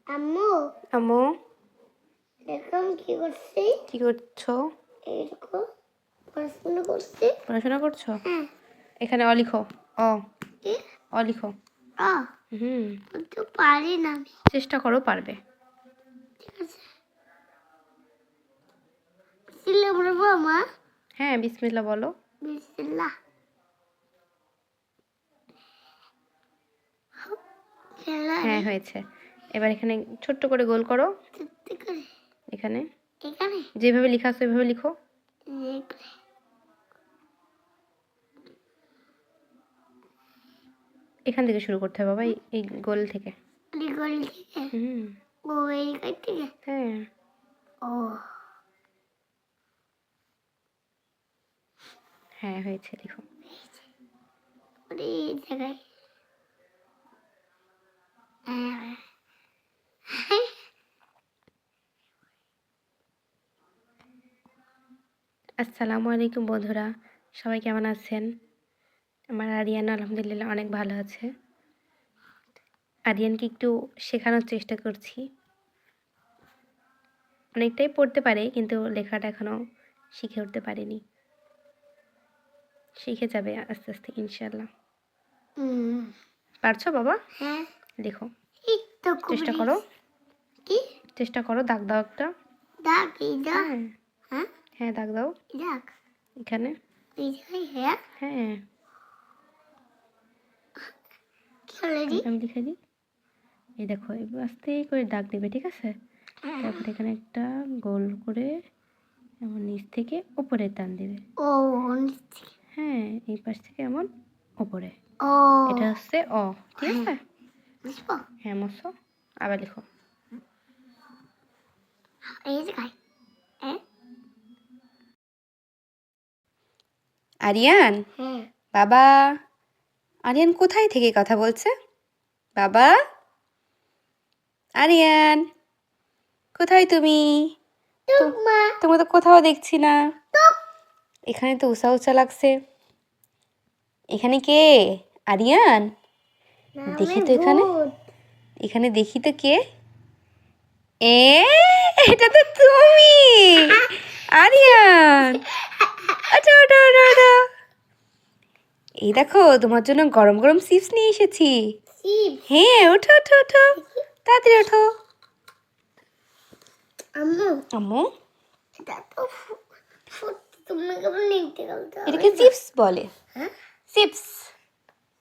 আম্মু আম্মু এখন কি করছি? কি করছো? এরকম পড়াশোনা করছি। পড়াশোনা করছো? হ্যাঁ। এখানে অ লিখো। অ কি? অ লিখো। বলতে পারি না আমি। চেষ্টা করো, পারবে। ঠিক আছে। বিসমিল্লাহ বলবো মা? হ্যাঁ, বিসমিল্লাহ বলো। বিসমিল্লাহ। হ্যাঁ, হয়েছে। এবার এখানে ছোট্ট করে গোল করো। এখানে এখানে যেভাবে লেখা আছে ওইভাবে লিখো। এখান থেকে শুরু করতে হবে বাবা, এই গোল থেকে। গোল থেকে? ও এইখান থেকে? হ্যাঁ। ও হ্যাঁ, হয়েছে, লিখো। এই জায়গায় আসসালামু আলাইকুম বন্ধুরা, সবাই কেমন আছেন? আমার আরিয়ান আলহামদুলিল্লাহ অনেক ভালো আছে। আরিয়ানকে একটু শেখানোর চেষ্টা করছি। অনেকটাই পড়তে পারে কিন্তু লেখাটা এখনও শিখে উঠতে পারেনি। শিখে যাবে আস্তে আস্তে ইনশাল্লাহ। পারছো বাবা? হ্যাঁ। লেখো। চেষ্টা করো। কি চেষ্টা করো, দাগ দাও একটা। দাগ? এই দাগ? হ্যাঁ হ্যাঁ, দাগ দাও। দাগ এখানে। এই জায়গায়? হ্যাঁ হ্যাঁ, আমি লিখে দিই। এই দেখো, এবার আস্তে করে দাগ দেবে, ঠিক আছে? তারপর এখানে একটা গোল করে এমন নিচ থেকে উপরে টান দেবে। ও হ্যাঁ, এই পাশ থেকে এমন উপরে। ও এটা হচ্ছে অ, ঠিক আছে? বুঝবো? হ্যাঁ, মশো। আবার লিখো। এই জায়গায়? আরিয়ান, হ্যাঁ। বাবা। আরিয়ান কোথায় থেকে কথা বলছে? বাবা, আরিয়ান, কোথায় তুমি? তোমাকে তো কোথাও দেখছি না। এখানে তো উষা উষা লাগছে। এখানে কে? আরিয়ান, দেখি তো এখানে। এখানে দেখি তো কে? এ, এটা তো তুমি আরিয়ান। ওঠো ওঠো ওঠো ওঠো। এই দেখো, তোমার জন্য গরম গরম চিপস নিয়ে এসেছি। হ্যাঁ, ওঠো ওঠো ওঠো, তাড়াতাড়ি ওঠো। আম্মু আম্মু, এটা তো তুমি কেমন নিতে গেলতো? এটাকে চিপস বলে। হ্যাঁ, চিপস।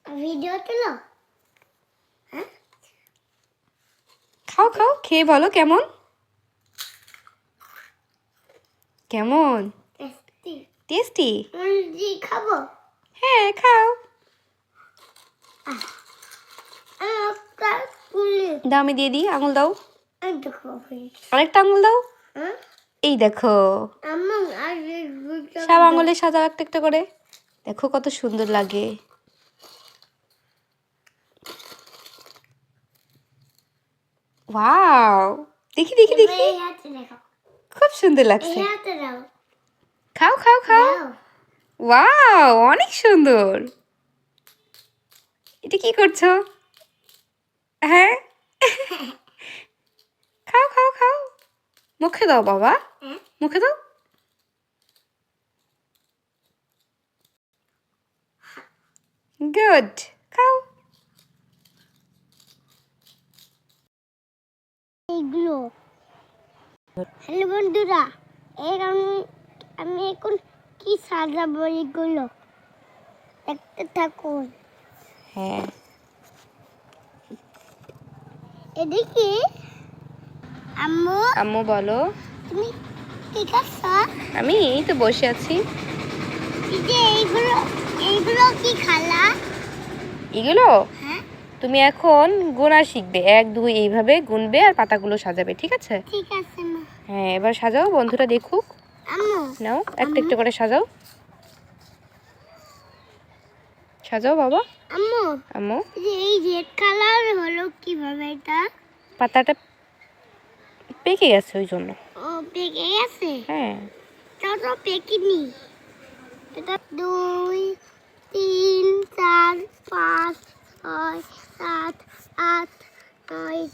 ভিডিও তুলো। হ্যাঁ, খাও খাও, খেয়ে বলো কেমন। কেমন? টেস্টি। টেস্টি? জি খাবো। হ্যাঁ, খাও। একটা কুলি দাও, আমি দিয়ে দিই। আঙুল দাও, একটু খাবো। আরেকটা আঙুল দাও। হ্যাঁ, এই দেখো, আম্মু আর সব আঙুলে সাজাও একটা একটা করে। দেখো কত সুন্দর লাগে। ওয়াও, দেখি দেখি দেখি, এই হাতে দেখো। খুব সুন্দর এই লাগছে। হাতে দাও। খাও খাও খাও। দাও। ওয়াও, অনেক সুন্দর। এটা কি করছো? হ্যাঁ, খাও খাও খাও। মুখে দাও বাবা, হ্যাঁ, মুখে দাও। গুড, খাও। এইগুলো। হ্যালো বন্ধুরা, এর আমি এখন কি সাজাবো এগুলো দেখতে থাকুন। হ্যাঁ, এদিকে আম্মু, আম্মু বলো। তুমি কি করছো? আমি এই তো বসে আছি। এই যে এইগুলো কি খালা? এগুলো হ্যাঁ, তুমি এখন গোনা শিখবে। 1 2 এইভাবে গুনবে আর পাতাগুলো সাজাবে, ঠিক আছে? ঠিক আছে মা। হ্যাঁ, এবার সাজাও, বন্ধুরা দেখুক। আম্মু, নাও, একটা একটা করে সাজাও। সাজাও বাবা। আম্মু, আম্মু, এই রেড কালার হলো কিভাবে এটা? পাতাটা পেকে গেছে ওই জন্য। ও পেকে গেছে? হ্যাঁ, তো পেকেনি। এটা 2 3 4 5 6 7 8 9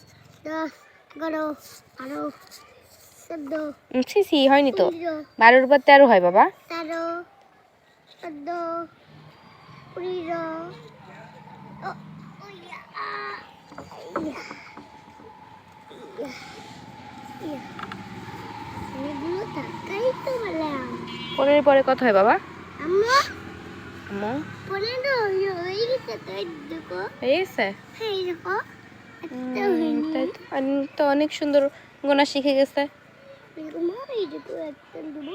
10 এগারো, বারো, 14, ছি ছি হয়নি তো, 15, 12-র পর 13 হয় বাবা। 13, 14, 15, ও, ইয়া, ইয়া, ইয়া। এগুলো টাকাই তো বললাম। 15-এর পরে কত হয় বাবা? আম্মা, আম্মু 15 হয়ে গেছে তো, এই দেখো। হয়ে গেছে? হ্যাঁ, এই দেখো। একটা হয়নি। তাই তো, তো অনেক সুন্দর গোনা শিখে গেছে। এরকম হয়, এই দেখো, একটা দেবো।